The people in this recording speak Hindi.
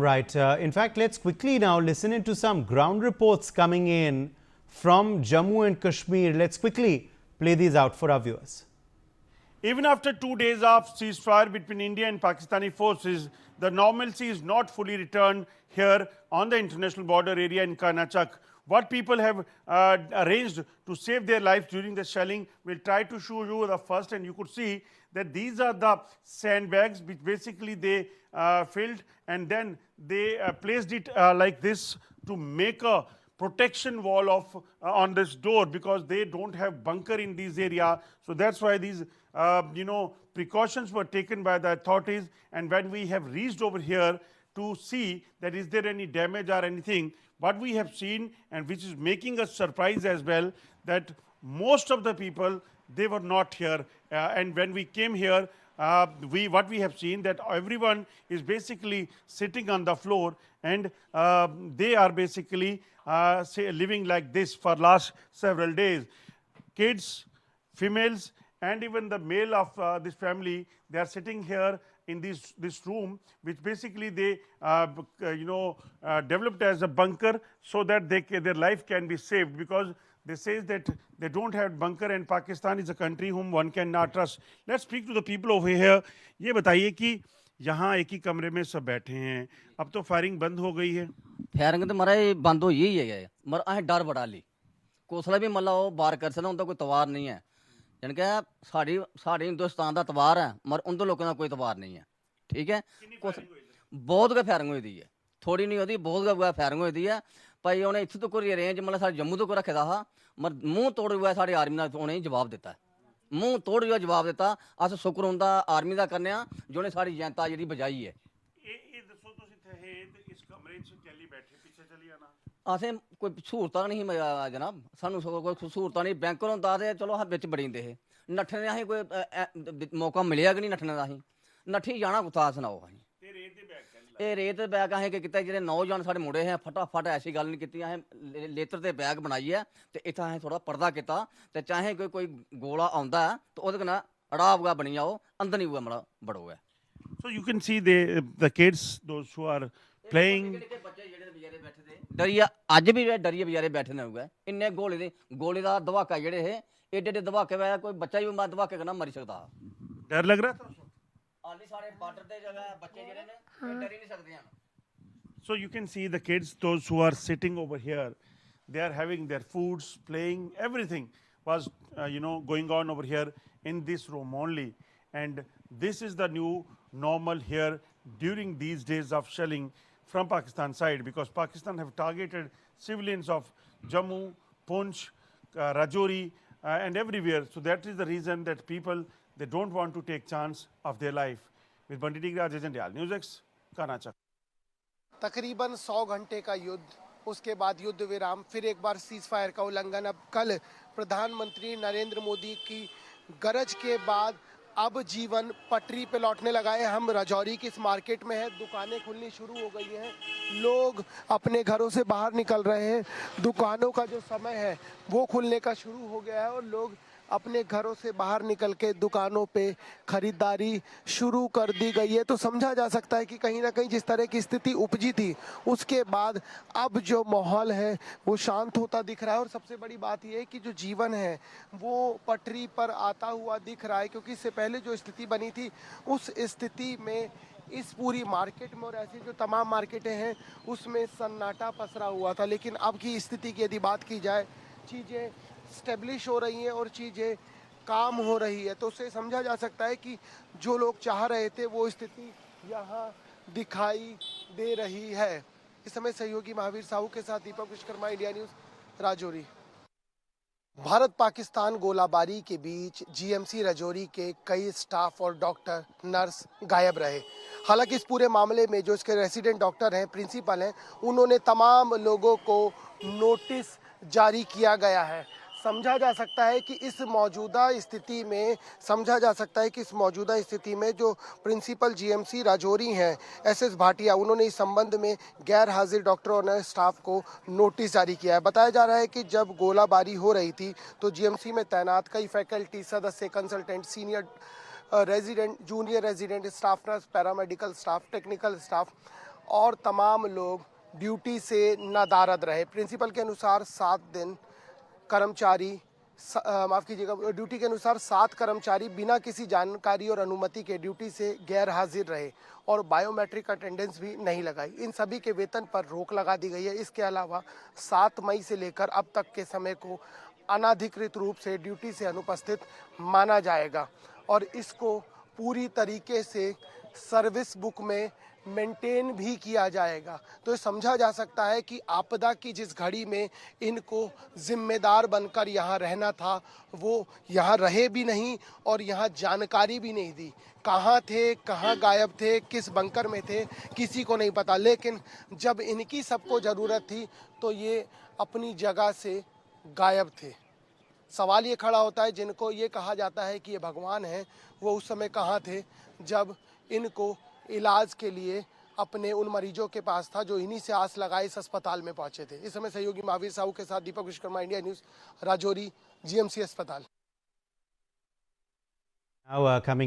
right. In fact, let's quickly now listen into some ground reports coming in from Jammu and Kashmir. Let's quickly play these out for our viewers. Even after 2 days of ceasefire between India and Pakistani forces, the normalcy is not fully returned here on the international border area in Karnataka. What people have arranged to save their lives during the shelling, we'll try to show you the first, and you could see that these are the sandbags which basically they filled, and then they placed it like this to make a protection wall of on this door, because they don't have bunker in this area. So that's why these precautions were taken by the authorities. And when we have reached over here to see that is there any damage or anything, what we have seen, and which is making us surprised as well, that most of the people, they were not here. And when we came here, what we have seen that everyone is basically sitting on the floor, and they are basically living like this for last several days. Kids, females, and even the male of this family, they are sitting here in this room, which basically they developed as a bunker so that their life can be saved, because they say that they don't have bunker, and Pakistan is a country whom one cannot trust. Let's speak to the people over here. ये बताइए कि यहाँ एक ही कमरे में सब बैठे हैं, अब तो फायरिंग बंद हो गई है। फायरिंग तो मरा बंद हो ही है, मर असें डर बड़ा ली कोसला भी मतलब वो बार कर सकता, उनका कोई तवार नहीं है, यानी कि साड़ी हिंदुस्तान का तवार है, मगर उन लोगों का कोई तवार नहीं है। ठीक है, बहुत गै फायरिंग हुई है, थोड़ी नहीं होती, बहुत गै फायरिंग हुई है भाई। उन्हें इत्थों तक रेंज मतलब साढ़े जम्मू तक रखे दा हा, मगर मूँह तोड़ हुआ साड़ी आर्मी का उन्हें जवाब दिता है, मूँह तोड़ हुआ जवाब दिता। अस शुक्र होंदा आर्मी का करने जिन्हें साड़ी जनता जी बचाई है। असें कोई सहूलत नहीं जनाब, सानू कोई सहूलत नहीं, बैंकर होंदा ते चलो अस बिच बड़ी जंदे हे, नट्ठने दा असें कोई मौका मिलेआ कि नहीं नट्ठने दा, असें नट्ठी जाना कुत्थां सनाओ। असें रेत दे बैग असें केह् कीता, जेह्ड़े नौजवान साढ़े मुड़े हे फटाफट ऐसी गल्ल नहीं कीती, असें लेतर दे बैग बनाइयै ते इत्थै असें थोड़ा पर्दा कीता, ते चाहे कोई गोला आंदा है तो ओह्दे कन्नै अड़ाव गै बनी जाओ, अंदर नहीं हुआ बड़ो है। So you can see the kids, those who are playing. डरिया अज भी डरिए बेचारे बैठे ने हुए, इन्ने गोले का धमाका जेड़े हे एडे एडे धमाके वजह कोई बच्चा भी धमाके कन्नै मरी सकता। डर लग रहा था आली सारे बॉर्डर दे जगह बच्चे जेड़े ने डर ही नहीं सकदे हैं। So you can see the kids, those who are sitting over here, they are having their foods, playing, everything was going on over here in this room only. And this is the new normal here during these days of shelling from Pakistan side, because Pakistan have targeted civilians of Jammu, Poonch, Rajouri and everywhere. So that is the reason that people, they don't want to take chance of their life. With Bandit Tigra, Jajan Dayal, News X, Karnataka. तकरीबन 100 घंटे का युद्ध, उसके बाद युद्ध विराम, फिर एक बार सीज फायर का उल्लंघन। अब कल प्रधानमंत्री नरेंद्र मोदी की गरज के बाद अब जीवन पटरी पे लौटने लगा है। हम राजौरी की इस मार्केट में हैं, दुकानें खुलनी शुरू हो गई हैं, लोग अपने घरों से बाहर निकल रहे हैं, दुकानों का जो समय है वो खुलने का शुरू हो गया है और लोग अपने घरों से बाहर निकल के दुकानों पे खरीदारी शुरू कर दी गई है। तो समझा जा सकता है कि कहीं ना कहीं जिस तरह की स्थिति उपजी थी उसके बाद अब जो माहौल है वो शांत होता दिख रहा है। और सबसे बड़ी बात यह है कि जो जीवन है वो पटरी पर आता हुआ दिख रहा है, क्योंकि इससे पहले जो स्थिति बनी थी उस स्थिति में इस पूरी मार्केट में और ऐसी जो तमाम मार्केटें हैं उसमें सन्नाटा पसरा हुआ था। लेकिन अब की स्थिति की यदि बात की जाए, चीज़ें स्टेब्लिश हो रही हैं और चीज़ें काम हो रही है, तो उससे समझा जा सकता है कि जो लोग चाह रहे थे वो स्थिति यहाँ दिखाई दे रही है। इस समय सहयोगी महावीर साहू के साथ दीपक विश्वकर्मा, इंडिया न्यूज़, राजौरी। भारत पाकिस्तान गोलाबारी के बीच जीएमसी राजौरी के कई स्टाफ और डॉक्टर, नर्स गायब रहे। हालांकि इस पूरे मामले में जो इसके रेसिडेंट डॉक्टर हैं, प्रिंसिपल हैं, उन्होंने तमाम लोगों को नोटिस जारी किया गया है। समझा जा सकता है कि इस मौजूदा स्थिति में जो प्रिंसिपल जीएमसी राजौरी हैं एसएस भाटिया, उन्होंने इस संबंध में गैर हाजिर डॉक्टरों और स्टाफ को नोटिस जारी किया है। बताया जा रहा है कि जब गोलाबारी हो रही थी तो जीएमसी में तैनात कई फैकल्टी सदस्य, consultant, senior resident, junior resident, staff nurse, paramedical staff, technical staff और तमाम लोग ड्यूटी से नदारद रहे। प्रिंसिपल के अनुसार 7 दिन कर्मचारी माफ़ कीजिएगा, ड्यूटी के अनुसार 7 कर्मचारी बिना किसी जानकारी और अनुमति के ड्यूटी से गैर हाजिर रहे और बायोमेट्रिक अटेंडेंस भी नहीं लगाई। इन सभी के वेतन पर रोक लगा दी गई है। इसके अलावा 7 मई से लेकर अब तक के समय को अनाधिकृत रूप से ड्यूटी से अनुपस्थित माना जाएगा और इसको पूरी तरीके से सर्विस बुक में मेंटेन भी किया जाएगा। तो ये समझा जा सकता है कि आपदा की जिस घड़ी में इनको जिम्मेदार बनकर यहाँ रहना था, वो यहाँ रहे भी नहीं और यहाँ जानकारी भी नहीं दी। कहाँ थे, कहाँ गायब थे, किस बंकर में थे, किसी को नहीं पता। लेकिन जब इनकी सबको ज़रूरत थी तो ये अपनी जगह से गायब थे। सवाल ये खड़ा होता है, जिनको ये कहा जाता है कि ये भगवान हैं, वो उस समय कहाँ थे जब इनको इलाज के लिए अपने उन मरीजों के पास था जो इन्हीं से आस लगाए इस अस्पताल में पहुंचे थे। इस समय सहयोगी महावीर साहू के साथ Deepak Vishwakarma, India News, Rajouri, GMC अस्पताल। Now coming